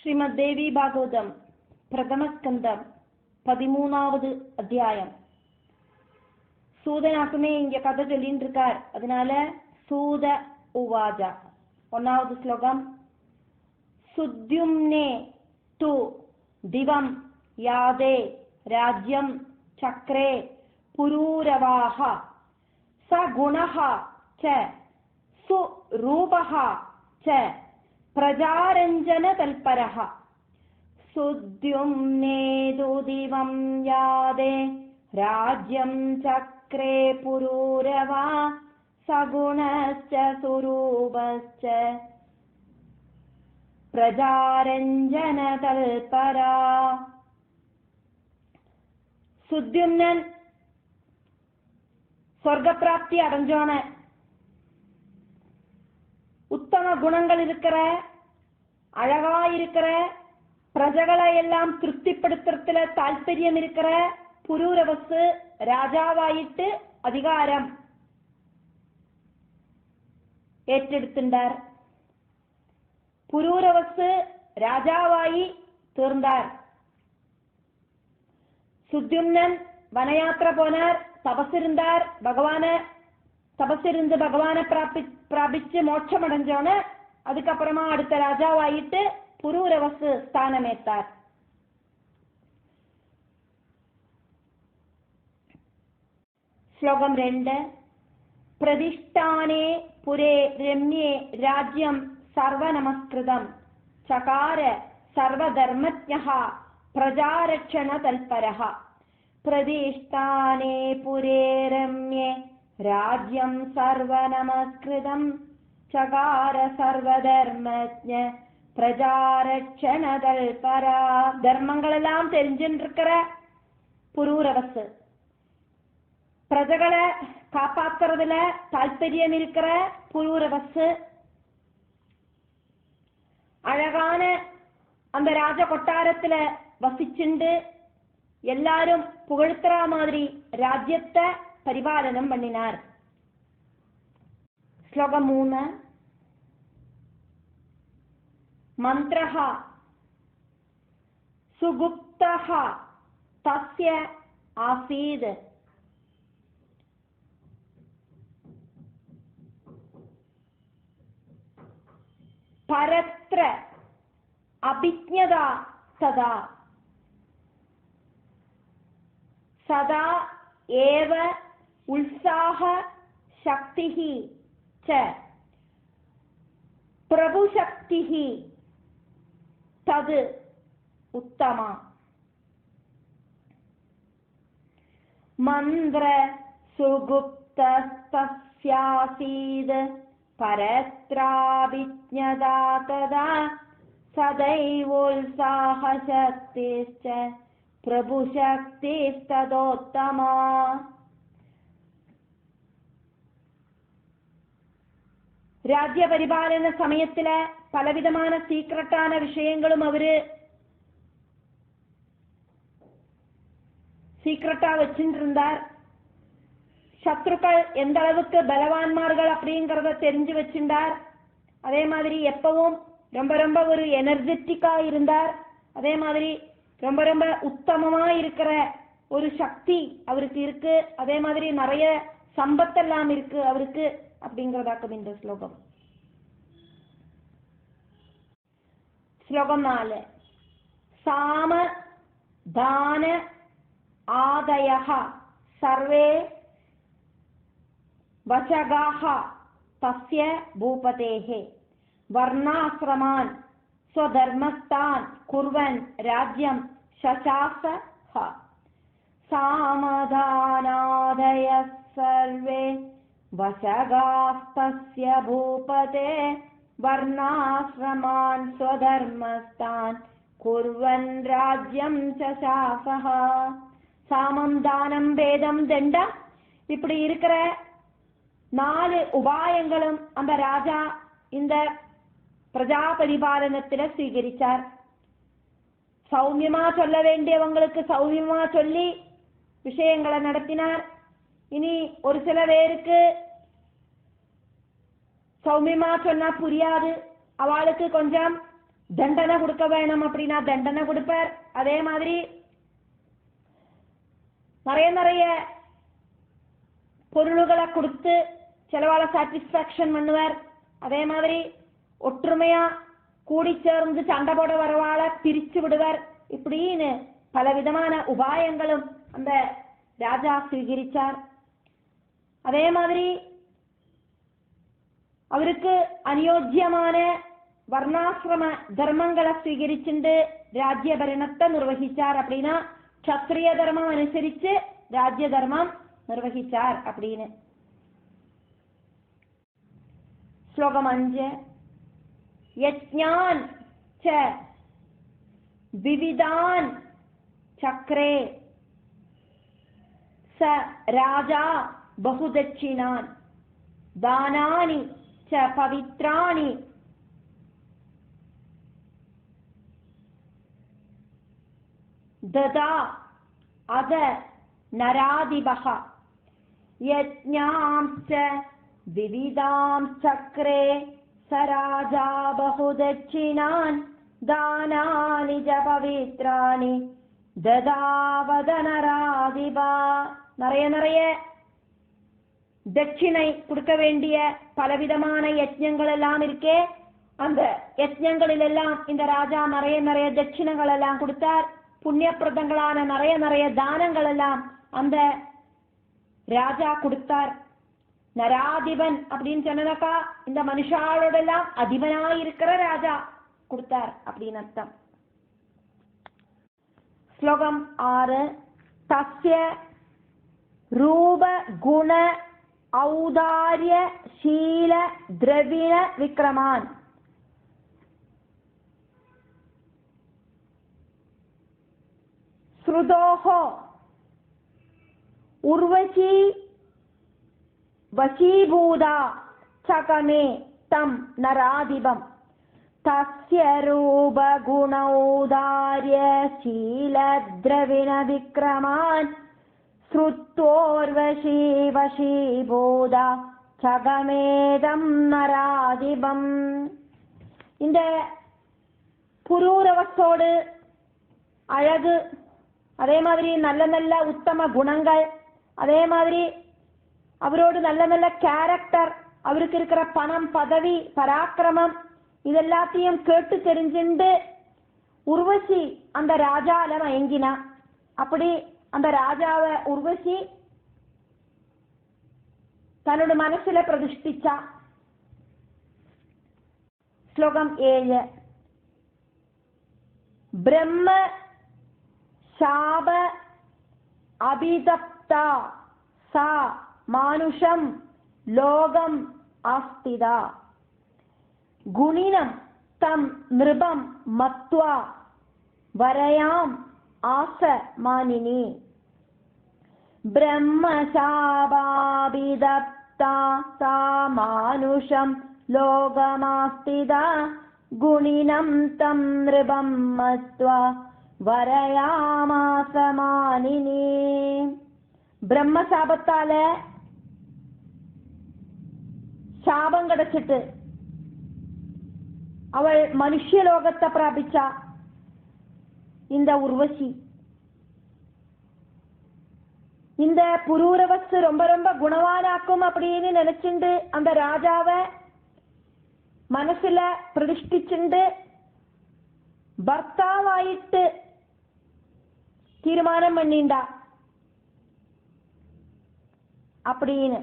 ശ്രീമദ് ദേവി ഭാഗവതം പ്രഥമസ്കന്ധം 13வது அத்தியாயம். சூதனாக்குமே இங்க கதை சொல்லிட்டு இருக்கார். அதனால சூத உவாஜா. 1வது ஸ்லோகம். சுத்யும்னே து திவம் யாதே ராஜ்யம் சக்ரே புரூரவாஹ சகுணஹ ச சுரூபஹ ச பிரஜாரஞ்சன தல்பரஹ. சுத்யும்னேது திவம் யாதே ராஜ்யம் சக்ரே புரூரவா சகுணஸ்ச சுரூபஸ்ச பிரஜாரஞ்சன தல்பரா. சுத்யும்னன் சொர்க்கப்பிராப்தி அடைஞ்சோன, உத்தம குணங்கள் இருக்கிற, அழகாயிருக்கிற, பிரஜகளை எல்லாம் திருப்திப்படுத்துறதுல தாற்பயம் இருக்கிற புரூரவசு ராஜாவாயிட்டு அதிகாரம் ഏറ്റെടുത്തിണ്ടാர். புரூரவசு ராஜாவாயி തീർந்தார். சுத்யும்னன் வனயாத்திர போனார், தபசிருந்தார். தபசிருந்து பகவானை பிராபிச்சு மோட்சம் அடைஞ்சோன அதுக்கப்புறமா அடுத்த ராஜாவாயிட்டு புரூரவசு ஸ்தானமேத்தார். ஸ்லோகம் 2. பிரதிஷ்டானே புரே ரம்யே ராஜ்யம் சர்வநமஸ்கிருதம் சகார சர்வதர்மத்யஹ பிரஜாரட்சண தல்பரஹ. பிரதிஷ்டானே புரே ரம்யே ராஜ்யம் சர்வநமஸ்கிருதம் சகார சர்வதர்மத்ய பிரஜாரட்சண தல்பரா. தர்மங்கள் எல்லாம் தெரிஞ்சிருக்கிற புரூரவசு, பிரஜகளை காப்பாத்துறதுல தாற்பயம் இருக்கிற புரூரவசு, அழகான அந்த ராஜ கொட்டாரத்துல வசிச்சுண்டு எல்லாரும் புகழ்த்துற மாதிரி ராஜ்யத்தை பரிபாலனம் பண்ணினார். ஸ்லோகம் 3. மந்திரஹ சுகுப்தஹ தஸ்ய ஆசீத் பரத்ர அபிஜ்ஞதா சதா சதா ஏவ உல்சாஹ சக்திஹி ச பிரபுசக்திஹி தது உத்தமா. மந்திர சுகுப்தஸ்யாசீத் பரத்ராபிஜ்ஞதா ததா சதைவோல்சாஹ சக்திஸ்ச பிரபுசக்திஸ்ததோத்தமா. ராஜ்ய பரிபாலன சமயத்துல பலவிதமான சீக்கிரட்டான விஷயங்களும் அவரு சீக்கிரட்டா வச்சுட்டு இருந்தார். சத்ருக்கள் எந்த அளவுக்கு பலவான்மார்கள் அப்படிங்கறத தெரிஞ்சு வச்சிருந்தார். அதே மாதிரி எப்பவும் ரொம்ப ரொம்ப ஒரு எனர்ஜெட்டிக்கா இருந்தார். அதே மாதிரி ரொம்ப ரொம்ப உத்தமமா இருக்கிற ஒரு சக்தி அவருக்கு இருக்கு. அதே மாதிரி நிறைய சம்பத்தெல்லாம் இருக்கு அவருக்கு அப்படிங்கறதாக்கும் இந்த ஸ்லோகம். ஸ்லோகம் 4. சாம தான ஆதயஹ சர்வே வசகாஹ தஸ்ய பூபதேஹே வர்ணாஸ்ரமான் ஸ்வதர்மஸ்தான் குர்வன் ராஜ்யம் சசாசஹ. சாமதானாதய சர்வே வசகாஸ்தஸ்ய பூபதே வர்ணாஸ்ரமான் ஸ்வதர்மஸ்தான் குர்வன் ராஜ்யம் சசாசஹ. சாமம் தானம் வேதம் தண்டம் இப்படி இருக்கிற 4 உபாயங்களும் அந்த ராஜா இந்த பிரஜா பரிபாலனத்துல ஸ்வீகரிச்சார். சௌமியமா சொல்ல வேண்டியவங்களுக்கு சௌமியமா சொல்லி விஷயங்களை நடத்தினார். இனி ஒரு சில பேருக்கு சௌமியமா சொன்னா புரியாது, அவளுக்கு கொஞ்சம் தண்டனை கொடுக்க வேணும் அப்படின்னா தண்டனை கொடுப்பார். அதே மாதிரி நிறைய நிறைய பொருள்களை கொடுத்து சிலவால சாட்டிஸ்பாக்சன் பண்ணுவார். அதே மாதிரி ஒற்றுமையா கூடி சேர்ந்து சண்டை போட வரவாள பிரிச்சு விடுவார். இப்படின்னு பல விதமான உபாயங்களும் அந்த ராஜா ஸ்வீகரிச்சார். அதே மாதிரி அவருக்கு அநியோஜ்யமான വർണ്ണാശ്രമ ധർമ്മങ്ങളെ സ്വീകരിച്ചിട്ട് രാജ്യഭരണത്തെ നിർവഹിച്ചാർ. அப்படின்னா ക്ഷത്രിയ ധർമ്മം അനുസരിച്ച് രാജ്യധർമ്മം നിർവഹിച്ചാർ அப்படின்னு. ശ്ലോകം 5. യജ്ഞാൻ ച വിവിധാൻ ചക്രേ സ രാജാ ബഹുദക്ഷിണാൻ ദാനാനി ച പവിത്രാണി ദദാ അദ നരാധിപഃ യജ്ഞാംശ്ച വിവിധാം ചക്രേ സ രാജാ ബഹുദക്ഷിണാൻ ദാനാനി ച പവിത്രാണി ദദാവദ നരാധിപ. நிறைய நிறைய தட்சிணை கொடுக்க வேண்டிய பலவிதமான யஜ்ஞங்கள் எல்லாம் இருக்கே. அந்த யஜ்ஞங்களில் எல்லாம் இந்த ராஜா நிறைய நிறைய தட்சிணங்கள் எல்லாம் கொடுத்தார். புண்ணியப்பிரதங்களான நிறைய நிறைய தானங்கள் எல்லாம் அந்த ராஜா கொடுத்தார். நராதிபன் அப்படின்னு சொன்னாக்கா இந்த மனுஷாளோட எல்லாம் அதிபனாயிருக்கிற ராஜா கொடுத்தார் அப்படின்னு அர்த்தம். ஸ்லோகம் 6. தஸ்ய ரூப குண ஔதாரிய ஷீல திரவிண விக்ரமான் ஸ்ருதோஹோ உர்வசி வசீபூதா சகமே தம் நராதிபம் தஸ்ய ரூப குணௌதாரிய ஷீல திரவிண விக்ரமான் ஸ்ருத்வோர்வசி வசீபூதா சகமேதம் நராதிபம். இந்த புரூரவசோடு அழகு, அதே மாதிரி நல்ல நல்ல உத்தம குணங்கள், அதே மாதிரி அவரோடு நல்ல நல்ல கேரக்டர், அவருக்கு இருக்கிற பணம் பதவி பராக்கிரமம் இதெல்லாத்தையும் கேட்டு தெரிஞ்சுண்டு உர்வசி அந்த ராஜால மயங்கினா. அப்படி அந்த ராஜாவை உர்வசி தன்னோட மனசுல பிரதிஷ்டிச்சா. ஸ்லோகம் 7. பிரம்ம சாப அபிதப்தா சா மானுஷம் லோகம் ஆஸ்திதா குணினம் தம் நிருபம் மத்வா வரயாம் ஆச மானினி. பிரம்ம சாபாபிதப்தா சா மானுஷம் லோகமாஸ்திதா குணினம் தம் நிருபம் மத்வா வரயாமாச மானினி. பிரம்ம சாபத்தால சாபம் கிடைச்சிட்டு அவள் மனுஷலோகத்தை பிராபிச்சா. இந்த உர்வசி இந்த புரூரவசு ரொம்ப ரொம்ப குணவானாக்கும் அப்படின்னு நினைச்சுண்டு அந்த ராஜாவை மனசுல பிரதிஷ்டிச்சுண்டு பர்த்தாவாயிட்டு தீர்மானம் பண்ணிண்டா அப்படின்னு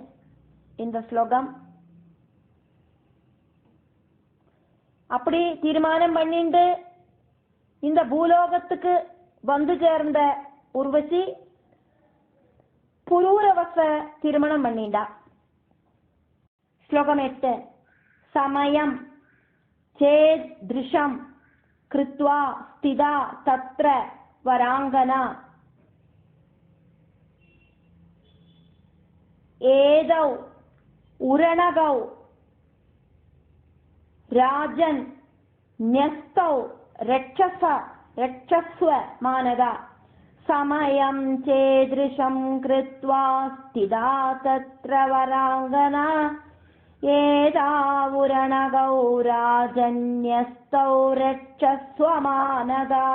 இந்த ஸ்லோகம். அப்படி தீர்மானம் பண்ணிண்டு இந்த பூலோகத்துக்கு வந்து சேர்ந்த உர்வசி புரூரவச திருமணம் பண்ணிண்டா. ஸ்லோகம் 8. சமயம் சேத் திருஷம் கிருத்வா ஸ்திதா தத்ர வராங்கனா ஏதௌ உரணகௌ ராஜன் ன்யஸ்தௌ ரட்சஸ்வ மானதா சமயம் சேத்ருஷம் கிருத்வா ஸ்திதா தத்ர வராங்கனா ஏதாவுரணகௌ ராஜன்யஸ்தௌ ரட்சஸ்வமானதா.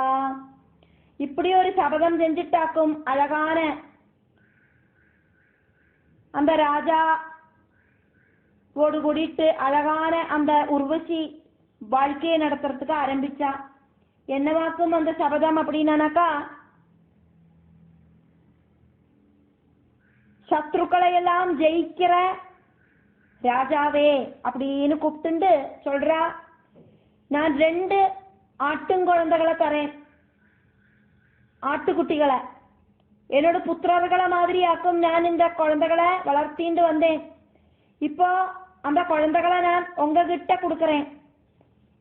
இப்படி ஒரு சபதம் செஞ்சுட்டாக்கும் அழகான அந்த ராஜா ஓடு கூடிட்டு அழகான அந்த உர்வசி வாழ்க்கையை நடத்துறதுக்கு ஆரம்பிச்சா. என்னவாக்கும் அந்த சபதம் அப்படின்னாக்கா, சத்ருக்களை எல்லாம் ஜெயிக்கிற ராஜாவே அப்படின்னு கூப்பிட்டு சொல்றா, நான் 2 ஆட்டுங்குழந்தைகளை தரேன், ஆட்டுக்குட்டிகளை என்னோட புத்திரர்களை மாதிரி ஆக்கும். நான் இந்த குழந்தைகளை வளர்த்திண்டு வந்தேன். இப்போ அந்த குழந்தைகளை நான் உங்ககிட்ட கொடுக்கறேன்.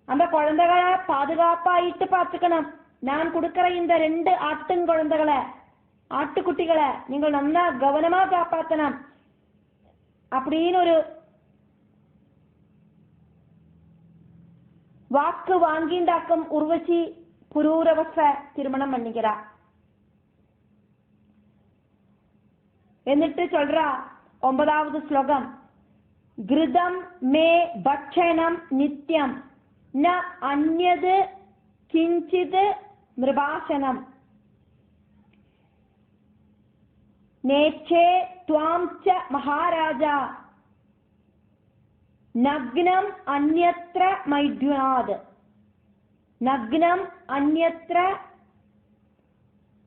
அந்த குழந்தைகளை பாதுகாப்பாயிட்டு பார்த்துக்கணும். நான் கொடுக்கிற இந்த 2 ஆட்டுங்குழந்தைகளை, ஆட்டுக்குட்டிகளை நீங்கள் நல்லா கவனமா காப்பாத்தணும் அப்படின்னு ஒரு வாக்கு வாங்கிண்டாக்கும் உர்வசி புரூரவச திருமணம் பண்ணிக்கிறா. എന്നിട്ട് சொல்றா 9வது ശ്ലോകം, கிருதம் மே பட்சணம் நித்யம் ந அன்யது கிஞ்சித் நிர்பாஷனம் நேச்சே த்வாம் ச மகாராஜா நக்னம் அன்யத்ர மைதுனாத். நக்னம் அன்யத்ர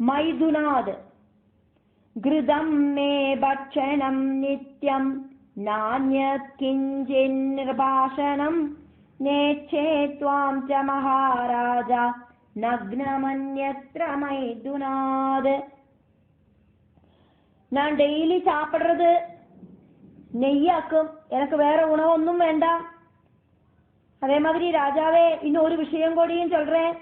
மைதுனாத். கிருதம் மே பட்சணம் நித்யம் நான்யத் கிஞ்சித் நிர்பாஷனம் நேச்சே த்வாம் ச மகாராஜா நக்னமன்யத்ர மைதுனாத். நான் டெய்லி சாப்பிடுறது நெய்யாக்கும், எனக்கு வேற உணவொன்னும் வேண்டாம். அதே மாதிரி ராஜாவே, இன்னும் ஒரு விஷயம் கூடியும் சொல்றேன்,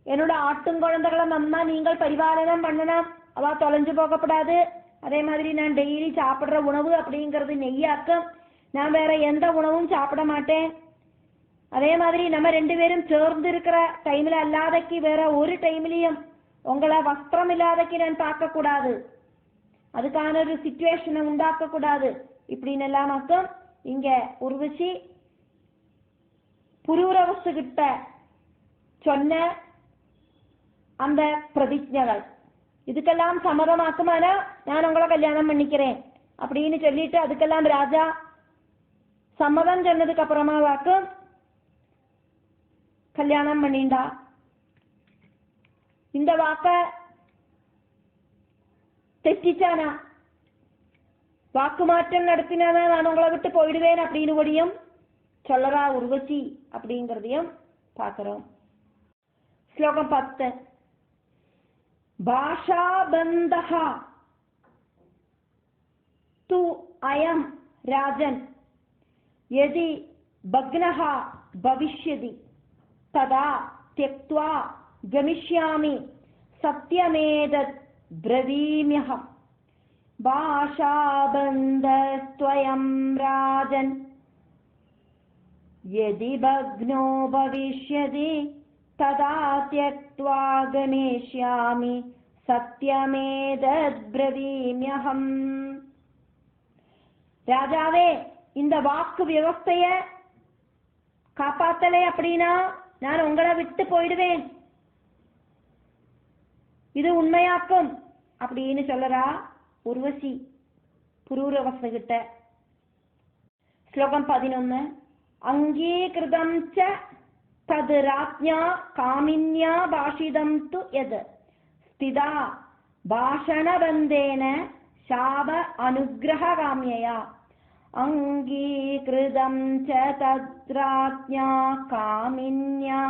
என்னோட ஆட்டுங்குழந்தைகளை நன்னா நீங்கள் பரிபாலனம் பண்ணணும், அவ தொலைஞ்சு போகப்படாது. அதே மாதிரி நான் டெய்லி சாப்பிடுற உணவு அப்படிங்கிறது நெய்யாக்கும், நான் வேற எந்த உணவும் சாப்பிட மாட்டேன். அதே மாதிரி நம்ம 2 பேரும் சேர்ந்து இருக்கிற டைம்ல அல்லாதக்கு வேற ஒரு டைம்லயும் உங்களை வஸ்திரம் இல்லாதக்கு நான் பார்க்க கூடாது, அதுக்கான ஒரு சிச்சுவேஷனை உண்டாக்க கூடாது. இப்படின்னு எல்லாமாக்கும் இங்க உர்வசி புரூரவசு கிட்ட சொன்ன அந்த பிரதிஜைகள், இதுக்கெல்லாம் சம்மதமாக்குமானா நான் உங்களை கல்யாணம் பண்ணிக்கிறேன் அப்படின்னு சொல்லிட்டு அதுக்கெல்லாம் ராஜா சம்மதம் சொன்னதுக்கு அப்புறமா வாக்கும் கல்யாணம் பண்ணிண்டா. இந்த வாக்க തെറ്റിച്ചാനാ, வாக்குமாற்றம் நடத்தினானா நான் உங்களை விட்டு போயிடுவேன் அப்படின்னு கூடியும் சொல்லறா உர்வசி அப்படிங்கிறதையும் பார்க்கிறோம். ஸ்லோகம் 10. பாஷாபந்தஹ து அயம் ராஜன் யதி பக்னஹ பவிஷ்யதி ததா த்யக்த்வா கமிஷ்யாமி சத்யமேதத் ब्रवीम्यहम्. भाषाबन्धस्त्वयं राजन् यदि भग्नो भविष्यति तदा त्यक्त्वा गमिष्यामि सत्यमेतद्ब्रवीम्यहम्. ராஜாவே, இந்த வாக்கு வியவஸ்தைய காப்பாத்தலை அப்படின்னா நான் உங்களை விட்டு போயிடுவேன், இது உண்மையாக்கும் அப்படின்னு சொல்லறா உர்வசி புரூரவச கிட்ட. ஸ்லோகம் 11. அங்கீகிருதம் ச தத் ராஜ்ஞா காமின்யா பாஷிதம் து யத் ஸ்திதா பாஷணபந்தேன சாப அனுக்ரஹ காம்யயா. அங்கீகிருதம் ச தத் ராஜ்ஞா காமின்யா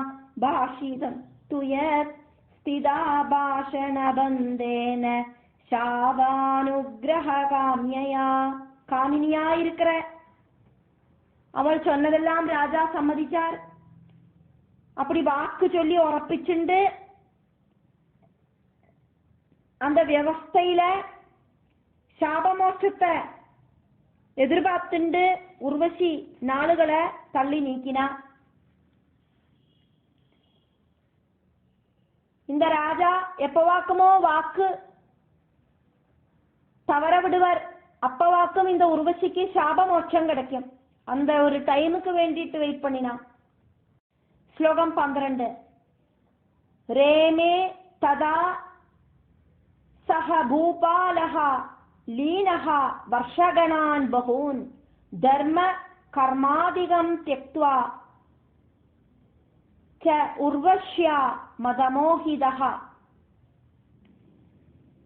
பாஷிதம் து யத் ஸ்திதா பாஷணபந்தேன சாபானுக்ரஹ காம்யயா. காமினியா இருக்கிற அவள் சொன்னதெல்லாம் ராஜா சம்மதிச்சார். அப்படி வாக்கு சொல்லி உറപ്പിச்சுண்டு அந்த வியவஸ்தையில சாபமோட்சத்தை எதிர்பார்த்துண்டு உர்வசி நாளுகளை தள்ளி நீக்கினா. இந்த ராஜா எப்பவாக்குமோ வாக்கு தவற விடுவர், அப்பவாக்கும் இந்த உர்வசிக்கு சாப மோட்சம் கிடைக்கும். அந்த ஒரு டைமுக்கு வேண்டிட்டு வெயிட் பண்ணினான். ஸ்லோகம் 12. ரேமே ததா சஹ பூபாலஹ லீனஹ வர்ஷகணான் பகூன் தர்ம கர்மாதிகம் த்யக்த்வா च उर्वश्या मदमोहितः.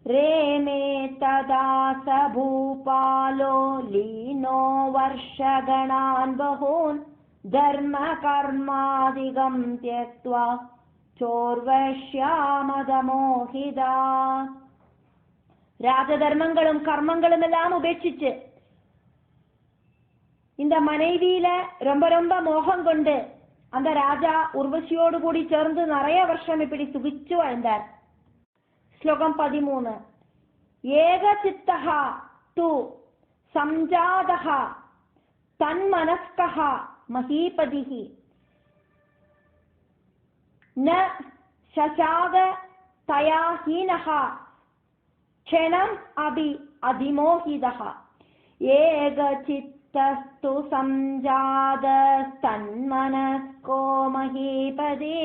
रेमे तदा स भूपालो लीनो वर्षगणान् बहून् धर्म कर्मादिगं त्यक्त्वा चोर्वश्या मदमोहिता. രാജധർമ്മങ്ങളും കർമ്മങ്ങളും എല്ലാം ഉപേക്ഷിച്ച് இந்த மனைவியில ரொம்ப ரொம்ப மோகம் கொண்டு அந்த ராஜா உர்வசியோடு கூடி சேர்ந்து நிறைய வருஷம் இப்படி சுகிச்சு வாழ்ந்தார். ஸ்லோகம் 13. ஏகசித்தஹ து சம்ஜாதஹ தன்மனஸ்கஹ மஹீபதிஹி ந சசாக தயா ஹீனஹ க்ஷணம் அபி அதிமோஹிதஹ. ஏகசித்தஸ்து சம்ஜாதஸ்தன்மனஸ்கோ மஹீபதி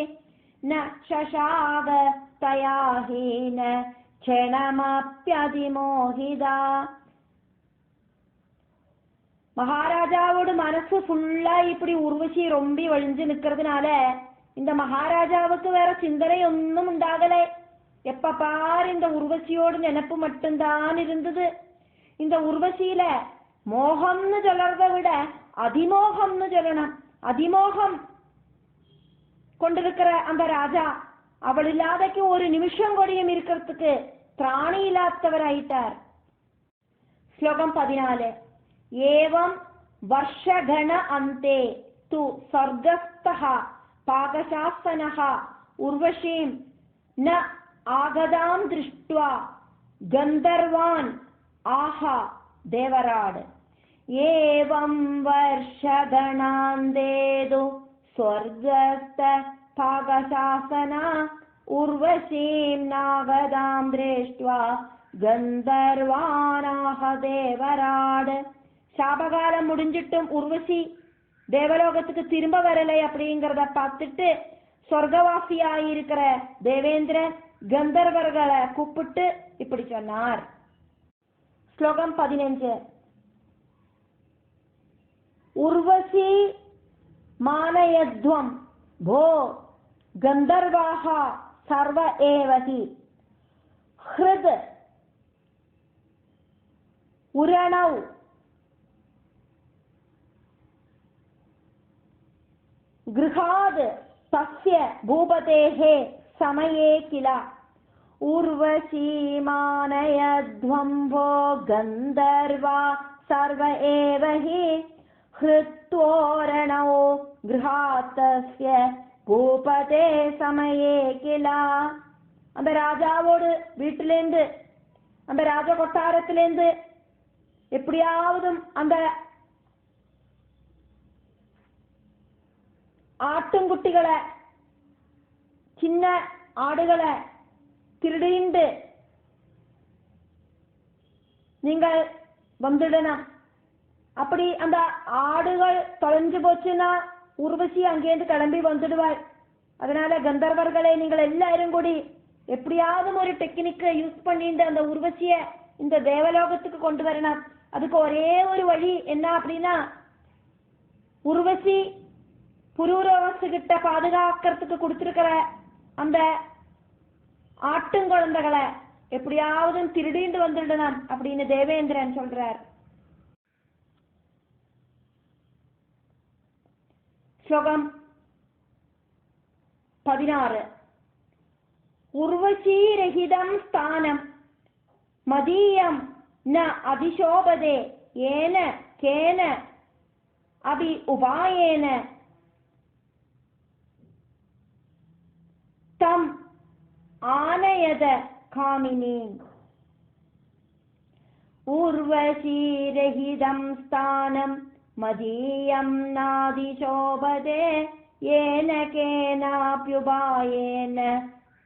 ந சசாக தயா ஹீன க்ஷணமப்யதிமோஹிதா. மகாராஜாவோட மனசு ஃபுல்லா இப்படி உர்வசி ரொம்பி வழிஞ்சு நிக்கிறதுனால இந்த மகாராஜாவுக்கு வேற சிந்தனை ஒன்னும் உண்டாகலை. எப்ப பாரு இந்த உர்வசியோடு நினைப்பு மட்டும்தான் இருந்தது. இந்த உர்வசியில மோகம்னு சொல்றதை விட அதிமோகம்னு சொல்லணும். அதிமோகம் கொண்டிருக்கிற அந்த ராஜா அவள் இல்லாதக்கு ஒரு நிமிஷம் கொடியும் இருக்கிறதுக்கு திராணி இல்லாதவராயிட்டார். ஸ்லோகம் 14. ஏவம் வர்ஷகண அந்தே து ஸ்வர்கஸ்தஹ பாகசாசனஹ உர்வஷீம் ந ஆகதாம் திருஷ்ட்வா கந்தர்வான் ஆஹா தேவராட். ஏவம் வர்ஷகணாந்தேது ஸ்வர்கஸ்த பாகசாசனா உர்வசீம் நாகதாம் திருஷ்ட்வா கந்தர்வானாஹ தேவராட். சாபகாலம் முடிஞ்சிட்டும் உர்வசி தேவலோகத்துக்கு திரும்ப வரலை அப்படிங்கிறத பார்த்துட்டு சொர்க்கவாசியாயிருக்கிற தேவேந்திரன் கந்தர்வர்களை கூப்பிட்டு இப்படி சொன்னார். ஸ்லோகம் 15. உர்வசி மானயத்வம் போ கந்தர்வாஹ சர்வ ஏவஹி ஹ்ருத் உரணௌ கிருஹாத் தஸ்ய பூபதேஹே சமயே கில. உர்வசீமானயத்வம் போ கந்தர்வா சர்வ ஏவஹி ஹ்ருத்வோரணோ கிருஹாத் தஸ்ய பூபதே சமயே கில. அந்த ராஜாவோடு வீட்டிலேருந்து அந்த ராஜ கொட்டாரத்திலேருந்து எப்படியாவது அந்த ஆட்டுங்குட்டிகளை சின்ன ஆடுகளை திருடிண்டு நீங்கள் வந்துடணும். அப்படி அந்த ஆடுகள் தொலைஞ்சு போச்சுன்னா உர்வசி அங்கேருந்து கிளம்பி வந்துடுவாள். அதனால கந்தர்வர்களை நீங்கள் எல்லாரும் கூடி எப்படியாவது ஒரு டெக்னிக்கை யூஸ் பண்ணிட்டு அந்த உர்வசிய இந்த தேவலோகத்துக்கு கொண்டு வரணும். அதுக்கு ஒரே ஒரு வழி என்ன அப்படின்னா, உர்வசி புரூரவசு கிட்ட பாதுகாக்கிறதுக்கு கொடுத்திருக்கிற அந்த ஆட்டுங்குழந்தைகளை எப்படியாவது திருடிண்டு வந்துடணும் அப்படின்னு தேவேந்திரன் சொல்றார். ஸ்லோகம் 16. உர்வசீரஹிதம் ஸ்தானம் மதீயம் ந அதிசோபதே ஏன கேன அபி உபாயேன தம் ஆனயத காமினி. உர்வசீரஹிதம் ஸ்தானம் மதீயம் நாதிசோபதே ஏன கேனாப்யுபாயேன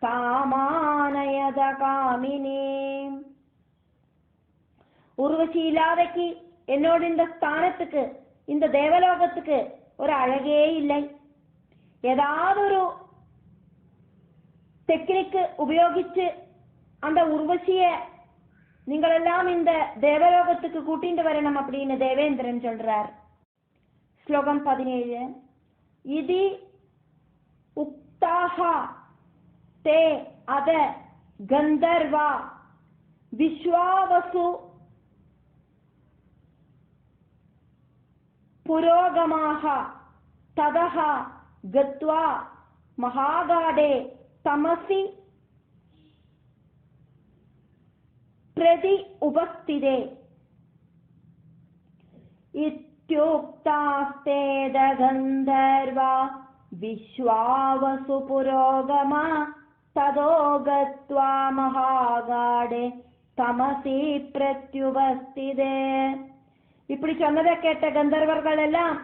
தாமானயத காமினி. உர்வசி இல்லாதக்கு என்னோட இந்த ஸ்தானத்துக்கு இந்த தேவலோகத்துக்கு ஒரு அழகே இல்லை. ஏதாவது ஒரு டெக்னிக் உபயோகிச்சு அந்த உர்வசிய நீங்கள் எல்லாம் இந்த தேவலோகத்துக்கு கூட்டிட்டு வரணும் அப்படின்னு தேவேந்திரன் சொல்றார். ஸ்லோகம் 17. இதி உக்தாக தே அத கந்தர்வா விஸ்வாவசு புரோகமாக ததஹ கத்வா மகாகாடே தமசி பிரதி உபஸ்திதே இத்யுக்தாஸ்தேத கந்தர்வா விஸ்வாவசு புரோகமா ததோ கத்வா மகாகாடே தமசி பிரத்யுபஸ்திதே. இப்படி சொன்னதை கேட்ட கந்தர்வர்கள் எல்லாம்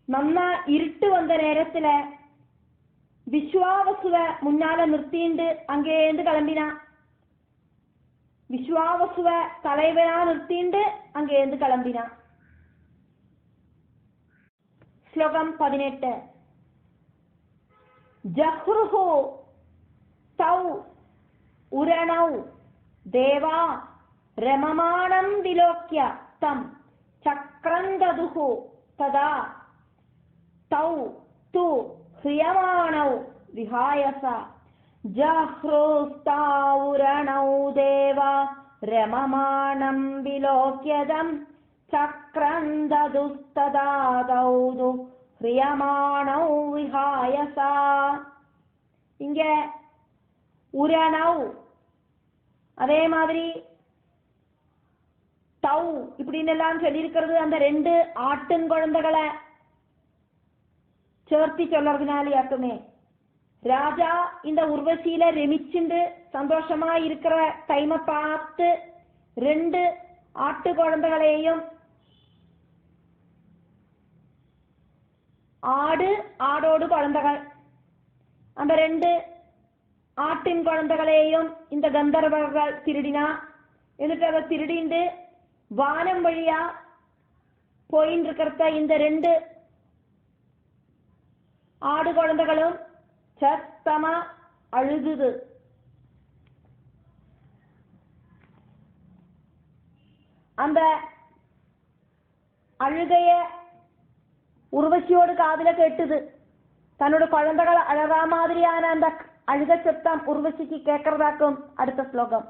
நன்னா இருட்டு வந்த நேரத்துல விஸ்வாவசுவ முன்னால நிறுத்திண்டு அங்கேந்து கிளம்பினா. விஸ்வாவசுவ தலைவனா நிறுத்திண்டு அங்கேந்து கிளம்பினா. ஸ்லோகம் 18. ஜஹ்ருஹு தௌ உரணௌ தேவா ரமமானம் விலோக்ய தம் சக்ரந்ததுஹு ததா தௌ து ஹ்ரியமாணௌ விஹாயச ஜஹ்ருஸ்தாவுரணௌ தேவா ரமமானம் விலோக்யதம் சக்ரந்ததுஸ்ததா தௌ து ஹ்ரியமாணௌ விஹாயச. இங்க உரணௌ அதே மாதிரி தௌ இப்படின்னு எல்லாம் சொல்லியிருக்கிறது அந்த ரெண்டு ஆட்டின் குழந்தைகளை சேர்த்தி சொல்றதுனாலேயாக்குமே. ராஜா இந்த உர்வசியில ரமிச்சுண்டு சந்தோஷமா இருக்கிற டைமை பார்த்து ரெண்டு ஆட்டு குழந்தைகளையும் ஆடோடு குழந்தைகள் அந்த ரெண்டு ஆட்டின் குழந்தைகளையும் இந்த கந்தர்வர்கள் திருடினா. എന്നിട്ട് அதை திருடிண்டு வானம் வழியா போயின்னு இருக்கிறத இந்த ரெண்டு ஆடு குழந்தைகளும் சத்தமா அழுகுது. அந்த அழுகைய உர்வசியோடு காதுல கேட்டுது. தன்னோட குழந்தைகள் அழகா மாதிரியான அந்த அழுக சத்தம் உர்வசிக்கு கேட்கறதாக்கும். அடுத்த ஸ்லோகம்.